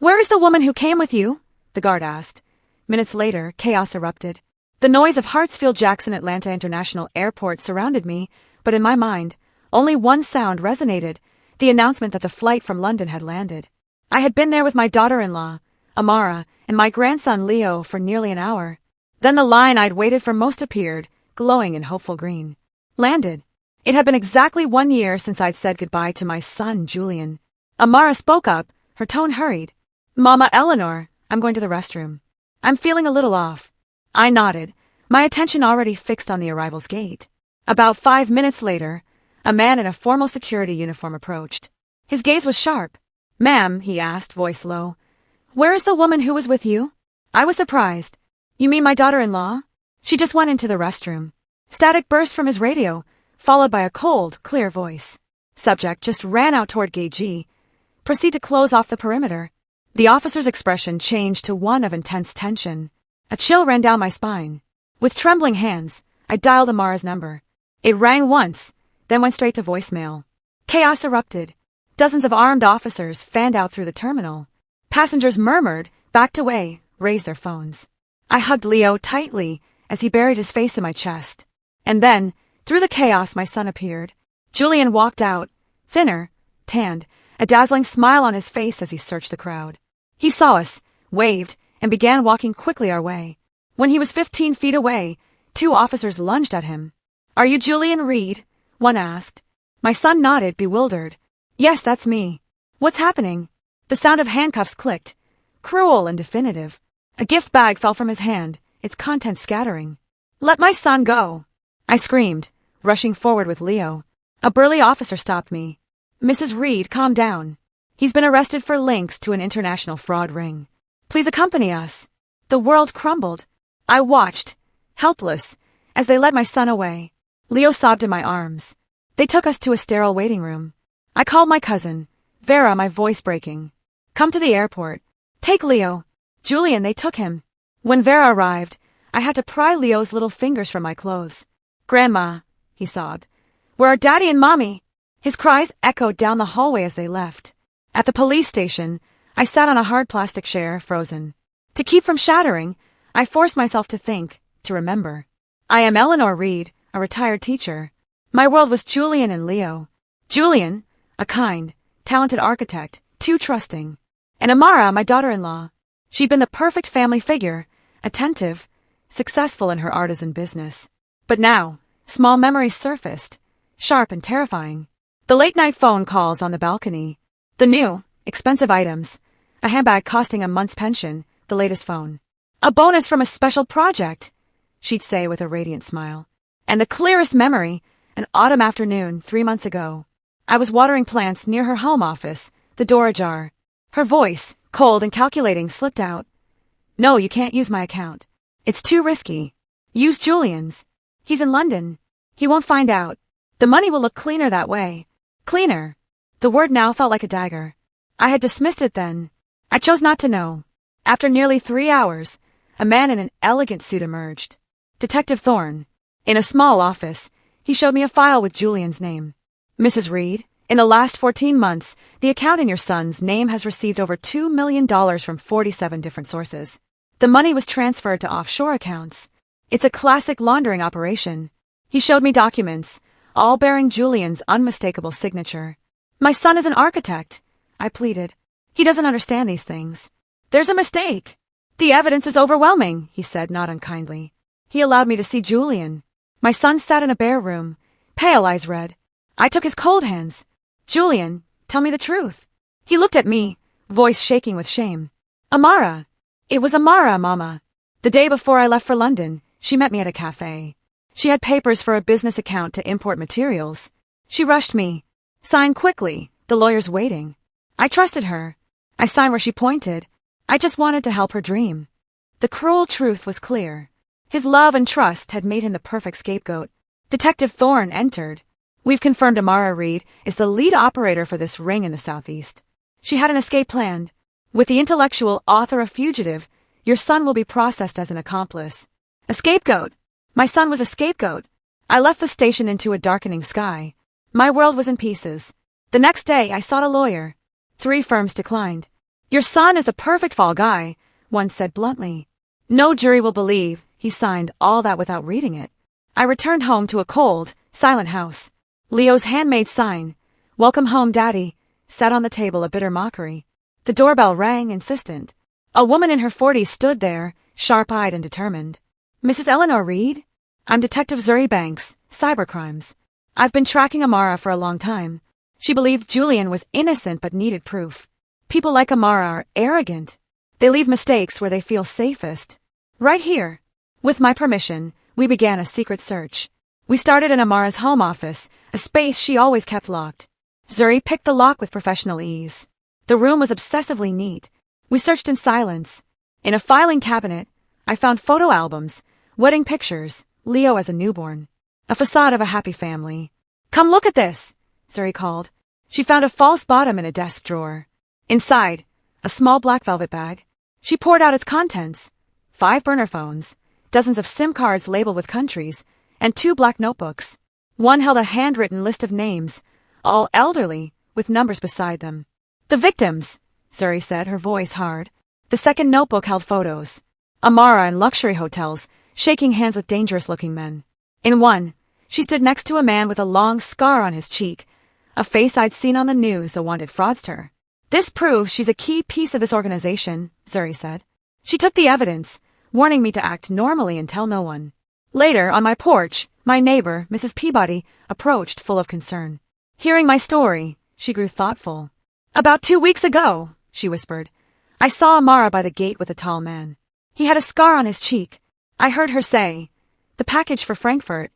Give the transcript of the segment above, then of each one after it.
"Where is the woman who came with you?" the guard asked. Minutes later, chaos erupted. The noise of Hartsfield-Jackson Atlanta International Airport surrounded me, but in my mind, only one sound resonated, the announcement that the flight from London had landed. I had been there with my daughter-in-law, Amara, and my grandson Leo for nearly an hour. Then the line I'd waited for most appeared, glowing in hopeful green. Landed. It had been exactly 1 year since I'd said goodbye to my son, Julian. Amara spoke up, her tone hurried. "Mama Eleanor, I'm going to the restroom. I'm feeling a little off." I nodded, my attention already fixed on the arrival's gate. About 5 minutes later, a man in a formal security uniform approached. His gaze was sharp. "Ma'am," he asked, voice low, "where is the woman who was with you?" I was surprised. "You mean my daughter-in-law? She just went into the restroom." Static burst from his radio, followed by a cold, clear voice. Subject just ran out toward Gate G. Proceed to close off the perimeter. The officer's expression changed to one of intense tension. A chill ran down my spine. With trembling hands, I dialed Amara's number. It rang once, then went straight to voicemail. Chaos erupted. Dozens of armed officers fanned out through the terminal. Passengers murmured, backed away, raised their phones. I hugged Leo tightly as he buried his face in my chest. And then, through the chaos, my son appeared. Julian walked out, thinner, tanned, a dazzling smile on his face as he searched the crowd. He saw us, waved, and began walking quickly our way. When he was 15 feet away, 2 officers lunged at him. "Are you Julian Reed?" one asked. My son nodded, bewildered. "Yes, that's me." "What's happening?" The sound of handcuffs clicked, cruel and definitive. A gift bag fell from his hand, its contents scattering. "Let my son go!" I screamed, rushing forward with Leo. A burly officer stopped me. "Mrs. Reed, calm down. He's been arrested for links to an international fraud ring. Please accompany us." The world crumbled. I watched, helpless, as they led my son away. Leo sobbed in my arms. They took us to a sterile waiting room. I called my cousin, Vera, my voice breaking. "Come to the airport. Take Leo." "Julian, they took him." When Vera arrived, I had to pry Leo's little fingers from my clothes. "Grandma," he sobbed. "Where are Daddy and Mommy?" His cries echoed down the hallway as they left. At the police station, I sat on a hard plastic chair, frozen. To keep from shattering, I forced myself to think, to remember. I am Eleanor Reed, a retired teacher. My world was Julian and Leo. Julian, a kind, talented architect, too trusting. And Amara, my daughter-in-law. She'd been the perfect family figure, attentive, successful in her artisan business. But now, small memories surfaced, sharp and terrifying. The late-night phone calls on the balcony. The new, expensive items. A handbag costing a month's pension, the latest phone. "A bonus from a special project," she'd say with a radiant smile. And the clearest memory, an autumn afternoon 3 months ago. I was watering plants near her home office, the door ajar. Her voice, cold and calculating, slipped out. "No, you can't use my account. It's too risky. Use Julian's. He's in London. He won't find out. The money will look cleaner that way." Cleaner. The word now felt like a dagger. I had dismissed it then. I chose not to know. After nearly 3 hours, a man in an elegant suit emerged. Detective Thorne. In a small office, he showed me a file with Julian's name. "Mrs. Reed, in the last 14 months, the account in your son's name has received over $2 million from 47 different sources. The money was transferred to offshore accounts. It's a classic laundering operation." He showed me documents, all bearing Julian's unmistakable signature. "My son is an architect," I pleaded. "He doesn't understand these things." "There's a mistake." "The evidence is overwhelming," he said, not unkindly. He allowed me to see Julian. My son sat in a bare room, pale, eyes red. I took his cold hands. "Julian, tell me the truth." He looked at me, voice shaking with shame. "Amara. It was Amara, Mama. The day before I left for London, she met me at a cafe. She had papers for a business account to import materials. She rushed me. Sign quickly, the lawyer's waiting. I trusted her. I signed where she pointed. I just wanted to help her dream." The cruel truth was clear. His love and trust had made him the perfect scapegoat. Detective Thorne entered. "We've confirmed Amara Reed is the lead operator for this ring in the Southeast. She had an escape planned. With the intellectual author a fugitive, your son will be processed as an accomplice." A scapegoat. My son was a scapegoat. I left the station into a darkening sky. My world was in pieces. The next day, I sought a lawyer. 3 firms declined. Your son is the perfect fall guy, one said bluntly. No jury will believe he signed all that without reading it. I returned home to a cold, silent house. Leo's handmade sign, "Welcome home, Daddy," sat on the table, a bitter mockery. The doorbell rang, insistent. A woman in her 40s stood there, sharp-eyed and determined. Mrs. Eleanor Reed? I'm Detective Zuri Banks, cybercrimes. I've been tracking Amara for a long time. She believed Julian was innocent but needed proof. People like Amara are arrogant. They leave mistakes where they feel safest. Right here. With my permission, we began a secret search. We started in Amara's home office, a space she always kept locked. Zuri picked the lock with professional ease. The room was obsessively neat. We searched in silence. In a filing cabinet, I found photo albums, wedding pictures, Leo as a newborn. A facade of a happy family. Come look at this, Zuri called. She found a false bottom in a desk drawer. Inside, a small black velvet bag. She poured out its contents. 5 burner phones, dozens of SIM cards labeled with countries, and 2 black notebooks. One held a handwritten list of names, all elderly, with numbers beside them. The victims, Zuri said, her voice hard. The second notebook held photos. Amara in luxury hotels, shaking hands with dangerous-looking men. In one, she stood next to a man with a long scar on his cheek, a face I'd seen on the news, a wanted fraudster. This proves she's a key piece of this organization, Zuri said. She took the evidence, warning me to act normally and tell no one. Later, on my porch, my neighbor, Mrs. Peabody, approached full of concern. Hearing my story, she grew thoughtful. About 2 weeks ago, she whispered, I saw Amara by the gate with a tall man. He had a scar on his cheek. I heard her say, "The package for Frankfurt."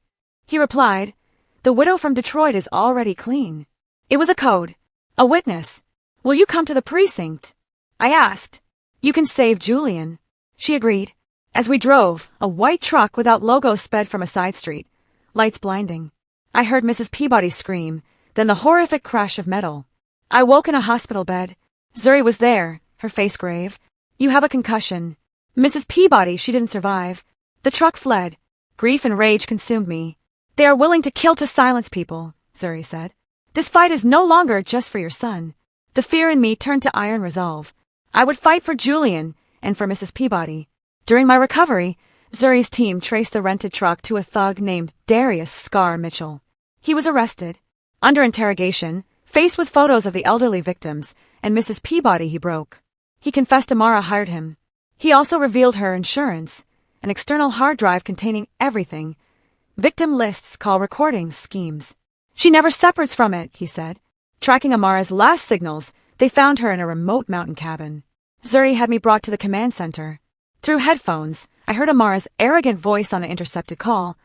He replied, "The widow from Detroit is already clean." It was a code, a witness. Will you come to the precinct? I asked. You can save Julian. She agreed. As we drove, a white truck without logo sped from a side street, lights blinding. I heard Mrs. Peabody scream, then the horrific crash of metal. I woke in a hospital bed. Zuri was there, her face grave. You have a concussion. Mrs. Peabody, she didn't survive. The truck fled. Grief and rage consumed me. They are willing to kill to silence people, Zuri said. This fight is no longer just for your son. The fear in me turned to iron resolve. I would fight for Julian and for Mrs. Peabody. During my recovery, Zuri's team traced the rented truck to a thug named Darius Scar Mitchell. He was arrested. Under interrogation, faced with photos of the elderly victims and Mrs. Peabody he broke. He confessed Amara hired him. He also revealed her insurance, an external hard drive containing everything. Victim lists, call recordings, schemes. She never separates from it, he said. Tracking Amara's last signals, they found her in a remote mountain cabin. Zuri had me brought to the command center. Through headphones, I heard Amara's arrogant voice on an intercepted call.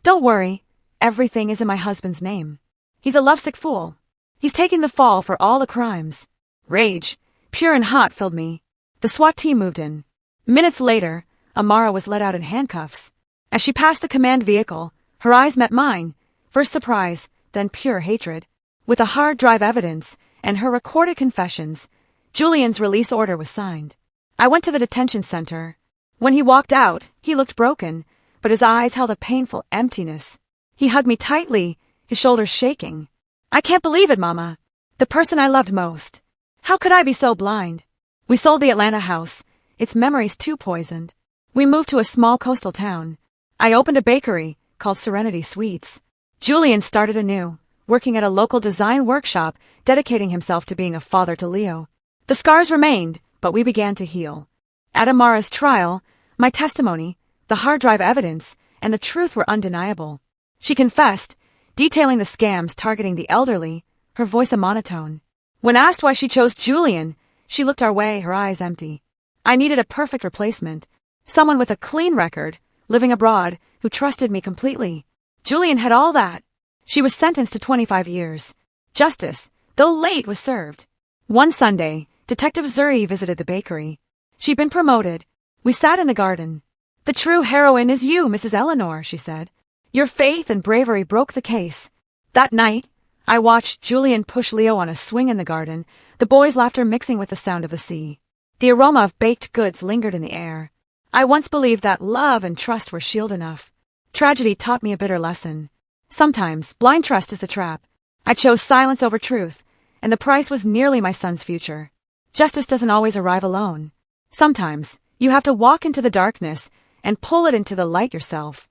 Don't worry, everything is in my husband's name. He's a lovesick fool. He's taking the fall for all the crimes. Rage, pure and hot, filled me. The SWAT team moved in. Minutes later, Amara was let out in handcuffs. As she passed the command vehicle, her eyes met mine, first surprise, then pure hatred. With a hard drive evidence and her recorded confessions, Julian's release order was signed. I went to the detention center. When he walked out, he looked broken, but his eyes held a painful emptiness. He hugged me tightly, his shoulders shaking. I can't believe it, Mama. The person I loved most. How could I be so blind? We sold the Atlanta house, its memories too poisoned. We moved to a small coastal town. I opened a bakery called Serenity Sweets. Julian started anew, working at a local design workshop, dedicating himself to being a father to Leo. The scars remained, but we began to heal. At Amara's trial, my testimony, the hard drive evidence, and the truth were undeniable. She confessed, detailing the scams targeting the elderly, her voice a monotone. When asked why she chose Julian, she looked our way, her eyes empty. I needed a perfect replacement, someone with a clean record, living abroad, who trusted me completely. Julian had all that. She was sentenced to 25 years. Justice, though late, was served. One Sunday, Detective Zuri visited the bakery. She'd been promoted. We sat in the garden. The true heroine is you, Mrs. Eleanor, she said. Your faith and bravery broke the case. That night, I watched Julian push Leo on a swing in the garden, the boys' laughter mixing with the sound of the sea. The aroma of baked goods lingered in the air. I once believed that love and trust were shield enough. Tragedy taught me a bitter lesson. Sometimes, blind trust is the trap. I chose silence over truth, and the price was nearly my son's future. Justice doesn't always arrive alone. Sometimes, you have to walk into the darkness and pull it into the light yourself.